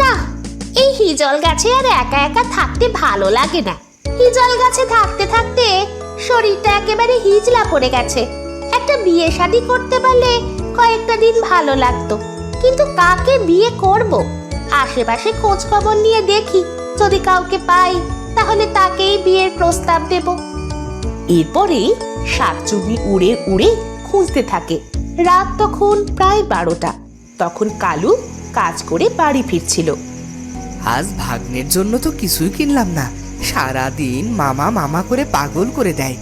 না, এই হিজল গাছে আর একা একা থাকতে ভালো লাগে না। হিজল গাছে থাকতে থাকতে শরীরটা একেবারে হিজলা পড়ে গেছে। একটা বিয়ে শাদী করতে পারলে কয়েকটা দিন ভালো লাগতো, কিন্তু কাকে বিয়ে করব? আশেপাশে খোঁজ খবর নিয়ে দেখি, যদি কাউকে পাই তাহলে তাকেই বিয়ের প্রস্তাব দেব। এরপরে শাকচুন্নি উড়ে উড়ে খুঁজতে থাকে। রাত তখন প্রায় 12টা। তখন কালু কাজ করে বাড়ি ফিরছিল। আজ ভাগ্নের জন্য তো কিছুই কিনলাম না, সারাদিন মামা মামা করে পাগল করে দেয়।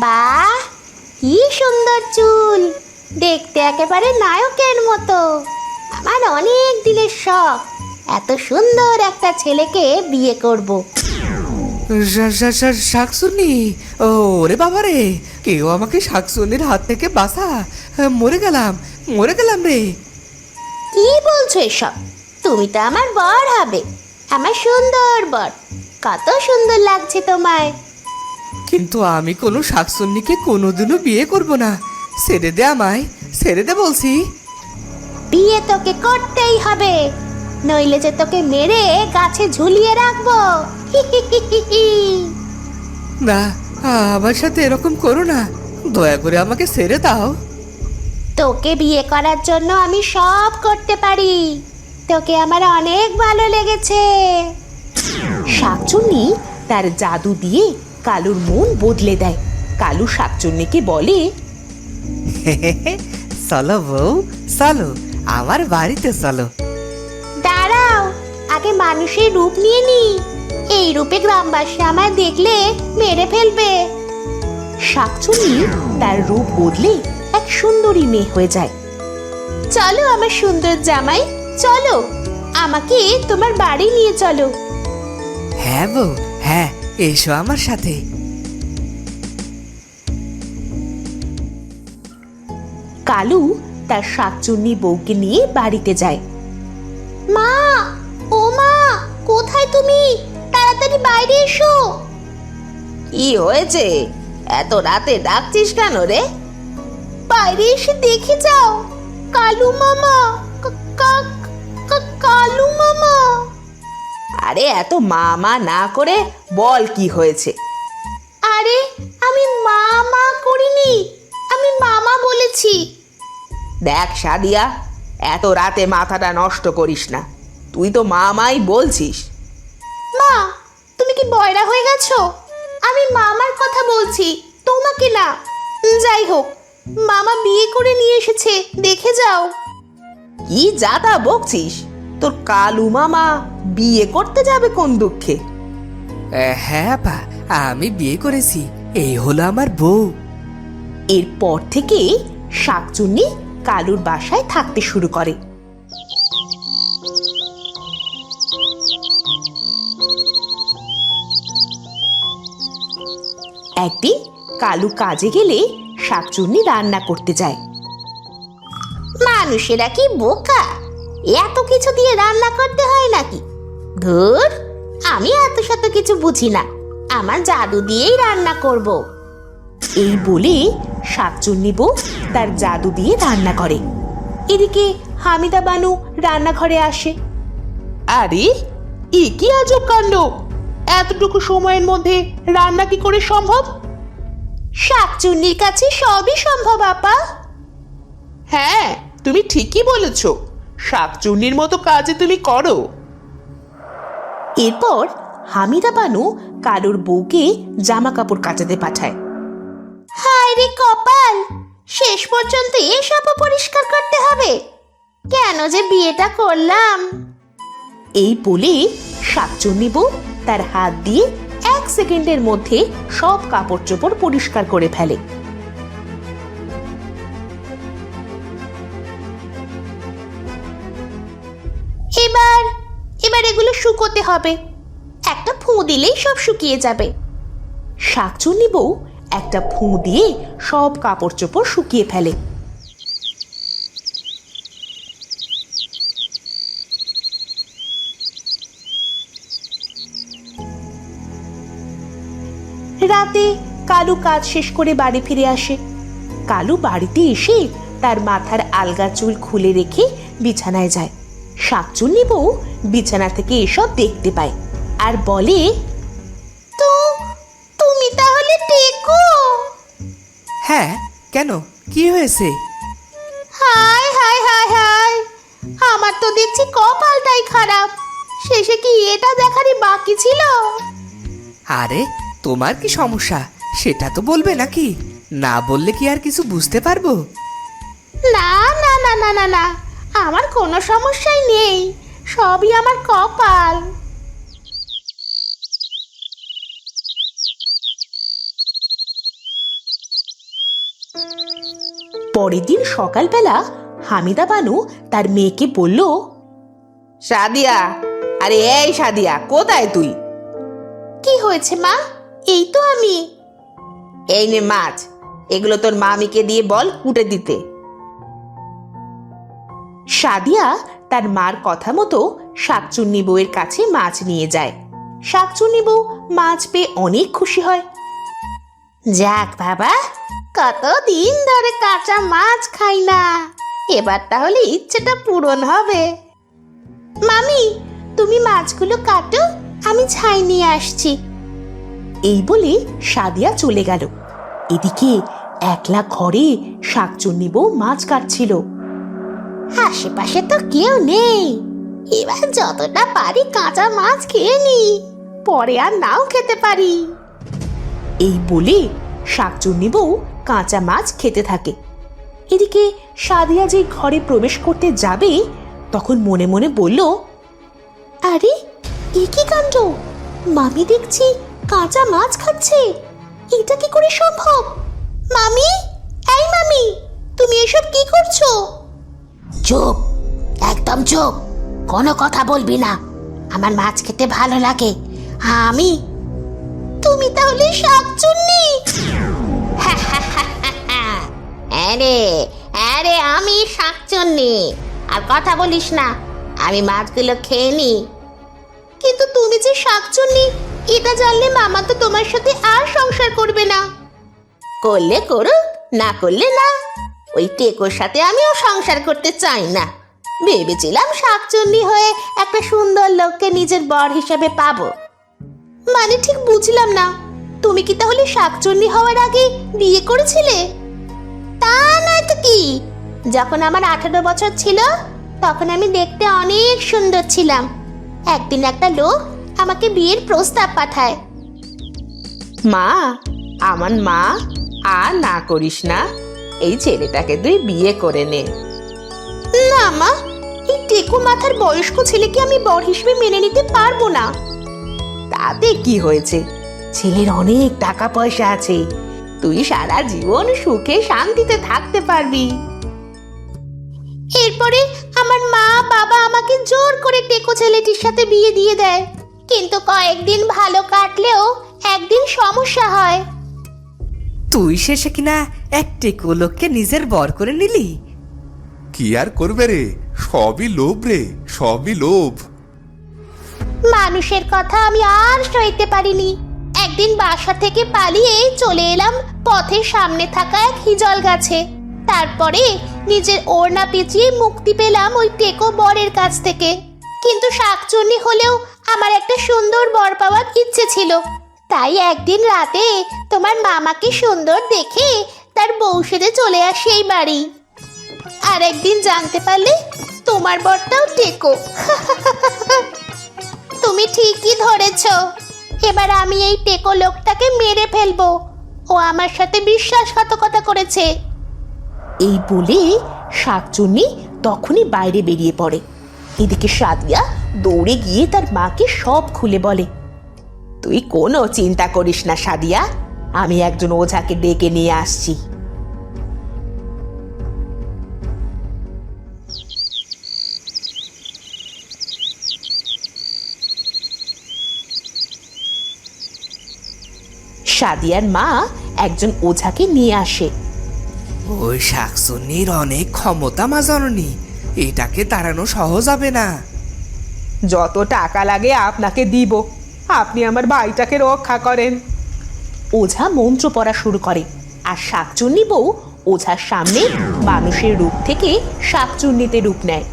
বাহ, কি সুন্দর চুল, দেখতে একেবারে নায়কের মতো। আমার অনেক দিনের শখ, এত সুন্দর একটা ছেলেকে বিয়ে করব। শাকচুন্নি, ওরে বাবা রে, কেউ আমাকে শাকচুন্নির হাত থেকে বাঁচা, মরে গেলাম রে। কি বলছো এসব? তুমি তো আমার বর হবে, আমার সুন্দর বর। কত সুন্দর লাগছে তোমায়। কিন্তু আমি কোনো শাকচুন্নিকে কোনোদিনও বিয়ে করব না। ছেড়ে দে আমায়, ছেড়ে দে বলছি। বিয়ে তোকে করতেই হবে, নইলে যে তোকে মেরে গাছে ঝুলিয়ে রাখবো। না, আমার সাথে এরকম করো না, দয়া করে আমাকে ছেড়ে দাও। তোকে বিয়ে করার জন্য আমি সব করতে পারি। তোকে আমার অনেক ভালো লেগেছে। শাকচুন্নি তার জাদু দিয়ে কালুর মন বদলে দেয়। কালু শাকচুন্নিকে বলে, চলো বউ, চলো আমার বাড়িতে চলো। দাঁড়াও, আগে মানুষের রূপ নিয়ে নি। এই রূপে গ্রামবাসী আমায় দেখলে মেরে ফেলবে। শাকচুন্নি তার রূপ বদলে এক সুন্দরী মেয়ে হয়ে যায়। চলো আমার সুন্দর জামাই, চলো আমাকে তোমার বাড়ি নিয়ে চলো। হ্যাঁ বউ, হ্যাঁ, এসো আমার সাথে। কালু তার শাকচুন্নি বউকে নিয়ে বাড়িতে যায়। মা, ও মা, কোথায় তুমি? তাড়াতাড়ি বাইরে এসো। কি হয়েছে? এত রাতে ডাকছিস কেন রে? বাইরে এসে দেখে যাও, কালু মামা, কালু মামা। আরে এত মামা না করে বল কি হয়েছে? আরে আমি মামা করিনি, আমি মামা বলেছি। দেখ সাদিয়া, এত রাতে মাথাটা নষ্ট করিস না, তুই তো মামাই বলছিস। মা, তুমি কি বয়রা হয়ে গেছো? আমি মামার কথা বলছি, তোমাকে না। যাই হোক, মামা বিয়ে করে নিয়ে এসেছে, দেখে যাও। কি যাতা বকছিস? তোর কালু মামা বিয়ে করতে যাবে কোন দুঃখে? হ্যাঁ আপা, আমি বিয়ে করেছি, এই হলো আমার বউ। এরপর থেকে শাকচুন্নি কালুর বাসায় থাকতে শুরু করে। একদিন কালু কাজে গেলে শাকচুন্নি রান্না করতে যায়। মানুষেরা কি বোকা, এত কিছু দিয়ে রান্না করতে হয় নাকি? ধুর, আমি এত শত কিছু বুঝি না, আমার জাদু দিয়েই রান্না করব। এই বলে শাকচুন্নি বউ তার জাদু দিয়ে রান্না করে। এদিকে হামিদা বানু রান্নাঘরে আসে। আরে এ কি আজব কাণ্ড, এতটুকু সময়ের মধ্যে রান্না কি করে সম্ভব? শাকচুন্নির কাছে সবই সম্ভব আপা। হ্যাঁ, তুমি ঠিকই বলেছ, শাকচুন্নির মতো কাজে তুমি করো। এরপর হামিদা বানু কালুর বউকে জামা কাপড় কাচাতে পাঠায়। হায় রে কপাল, শেষ পর্যন্ত এসব পরিষ্কার করতে হবে। কেন যে বিয়েটা করলাম? এই বলে শাকচুন্নি বউ তার হাত দিয়ে 1 সেকেন্ডের মধ্যে সব কাপড় চোপড় পরিষ্কার করে ফেলে। এবার এগুলো শুকোতে হবে, একটা ফুঁ দিলেই সব শুকিয়ে যাবে। শাকচুন্নি বউ একটা ফুঁ দিয়ে সব কাপড় চোপড় শুকিয়ে ফেলে। রাতে কালু কাজ শেষ করে বাড়ি ফিরে আসে। কালু বাড়িতে এসে তার মাথার আলগা চুল খুলে রেখে বিছানায় যায়। শাকচুন্নি বউ বিছানা থেকে এসব দেখতে পায় আর বলে, তো তুমি তাহলে টেকো? হ্যাঁ, কেন, কি হয়েছে? হায় হায় হায় হায়, আমার তো দেখছি কপালটাই খারাপ। শেষে কি এটা দেখারই বাকি ছিল? আরে তোমার কি সমস্যা সেটা তো বলবে নাকি? না বললে কি আর কিছু বুঝতে পারবো? না না না না না না, আমার কোনো সমস্যাই নেই, সবই আমার কপাল। পরের দিন সকালবেলা হামিদা বানু তার মেয়েকে বলল, সাদিয়া, আরে এই সাদিয়া, কোথায় তুই? কি হয়েছে মা? এই তো আমি। এই নে মাছ, এগুলো তোর মামিকে দিয়ে বল কুটে দিতে। সাদিয়া তার মার কথা মতো শাকচুন্নি বউয়ের কাছে মাছ নিয়ে যায়। শাকচুন্নি বউ মাছ পেয়ে অনেক খুশি হয়। যাক বাবা, কতদিন ধরে কাঁচা মাছ খাই না, এবার তাহলে ইচ্ছেটা পূরণ হবে। মামি, তুমি মাছগুলো কাটো, আমি ছাই নিয়ে আসছি। এই বলে সাদিয়া চলে গেল। এদিকে একলা ঘরে শাকচুন্নি বউ মাছ কাটছিল। আশেপাশে তো কেউ নেই, এবার যতটা পারি কাঁচা মাছ খেয়ে নি, পরে আর নাও খেতে পারি। এই বলে শাকচুন্নি বউ কাঁচা মাছ খেতে থাকে। এদিকে সাদিয়া যে ঘরে প্রবেশ করতে যাবে তখন মনে মনে বলল, আরে এ কি কাণ্ড, মামি দেখছি কাঁচা মাছ খাচ্ছে, এটা কি করে সম্ভব? মামি, এই মামি, তুমি এসব কি করছো? চুপ, একদম চুপ, কোনো কথা বলবি না, আমার মাছ খেতে ভালো লাগে। আমি, তুমি তাহলে শাকচুন্নি? আরে আরে, আমি শাকচুন্নি, আর কথা বলিস না, আমি মাছগুলো খেয়ে নি। কিন্তু তুমি যে শাকচুন্নি এটা জানলে মামা তো তোমার সাথে আর সংসার করবে না। করলে করুক, না করলে না, ওই টেকোর সাথে আমিও সংসার করতে চাই না। ভেবেছিলাম শাকচুন্নি হয়ে একটা সুন্দর লোককে নিজের বর হিসেবে পাবো। মানে ঠিক বুঝলাম না, তুমি কি তাহলে শাকচুন্নি হওয়ার আগে বিয়ে করেছিলে? তা নয় তো কি, যখন আমার 18 বছর ছিল তখন আমি দেখতে অনেক সুন্দর ছিলাম। একদিন একটা লোক আমাকে বিয়ের প্রস্তাব পাঠায়। মা, আমার মা, আর না করিস না, এই ছেলেটাকে তুই বিয়ে করে নে। না মা, এই টেকো মাথার বয়স্ক ছেলেকে আমি বর হিসেবে মেনে নিতে পারবো না। তাতে কি হয়েছে, ছেলের অনেক টাকা পয়সা আছে, তুই সারা জীবন সুখে শান্তিতে থাকতে পারবি। এরপরে আমার মা বাবা আমাকে জোর করে টেকো ছেলেটির সাথে বিয়ে দিয়ে দেয়, কিন্তু কয়েকদিন ভালো কাটলেও একদিন সমস্যা হয়। তুই শেষে কিনা এক টেকো লোককে নিজের বর করে নিলি? কি আর করবে রে, সবই লোভ রে, সবই লোভ। মানুষের কথা আমি আর সইতে পারিনি। একদিন বাসা থেকে পালিয়ে চলে এলাম পথের সামনে থাকা এক হিজল গাছে। তারপরে নিজের ওড়না পেঁচিয়ে মুক্তি পেলাম ওই টেকো বরের কাছ থেকে। কিন্তু শাকচুন্নি হলেও আমার একটা সুন্দর বর পাওয়ার ইচ্ছে ছিল, তাই একদিন রাতে তোমার মামাকে সুন্দর দেখে তার বউ সেজে চলে আসি এই বাড়ি। আর একদিন জানতে পারলে তোমার বরটাও টেকো। তুমি ঠিকই ধরেছ, এবার আমি এই টেকো লোকটাকে মেরে ফেলবো, ও আমার সাথে বিশ্বাসঘাতকতা করেছে। এই বলে শাকচুন্নি তখনই বাইরে বেরিয়ে পড়ে। এদিকে সাদিয়া দৌড়ে গিয়ে তার মাকে সব খুলে বলে। তুই কোনো চিন্তা করিস না সাদিয়া, আমি একজন ওঝাকে ডেকে নিয়ে আসছি। সাদিয়ার মা একজন ওঝাকে নিয়ে আসে। ওই শাকচুন্নির অনেক ক্ষমতা মা জননী, এটাকে তাড়ানো সহজ হবে না। যত টাকা লাগে আপনাকে দিব, আপনি আমার ভাইটাকে রক্ষা করেন। ওঝা মন্ত্র পড়া শুরু করে, আর শাকচুন্নি বউ ওঝার সামনে মানুষের রূপ থেকে শাকচুন্নিতে রূপ নেয়।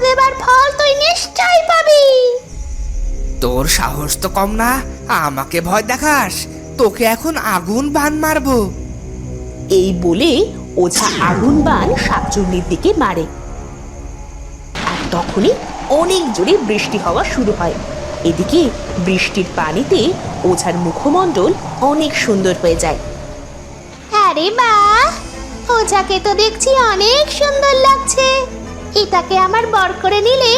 দেবার ফল তুই নিশ্চয়ই পাবি। তোর সাহস তো কম না, আমাকে ভয় দেখাস। তোকে এখন আগুন বান মারবো। এই বলে ওঝা আগুন বান শাকচুন্নির দিকে মারে। আর তখনই অনেক জোরে বৃষ্টি হওয়া শুরু হয়। এদিকে বৃষ্টির পানিতে ওঝার মুখমণ্ডল অনেক সুন্দর হয়ে যায়। আরে বাহ, ওঝাকে তো দেখছি অনেক সুন্দর লাগছে। এটাকে আমার বর করে নিলে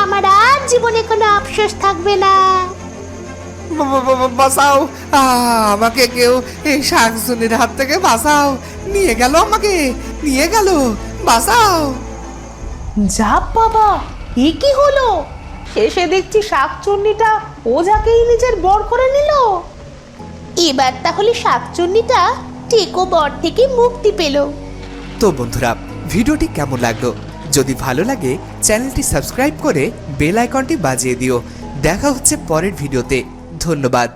আমার আর জীবনে কোনো আফসোস থাকবে না। বাঁচাও, আমাকে কেউ এই শাকচুনির হাত থেকে বাঁচাও। নিয়ে গেল আমাকে, নিয়ে গেল, বাঁচাও। যা বাবা, এ কি হলো? শেষে দেখছি শাকচুন্নিটা ওঝাকেই নিজের বর করে নিল। এবার তাহলে শাকচুন্নিটা টেকো বর থেকে মুক্তি পেল। তো বন্ধুরা, ভিডিওটি কেমন লাগলো? যদি ভালো লাগে চ্যানেলটি সাবস্ক্রাইব করে বেল আইকনটি বাজিয়ে দিও। দেখা হচ্ছে পরের ভিডিওতে। ধন্যবাদ।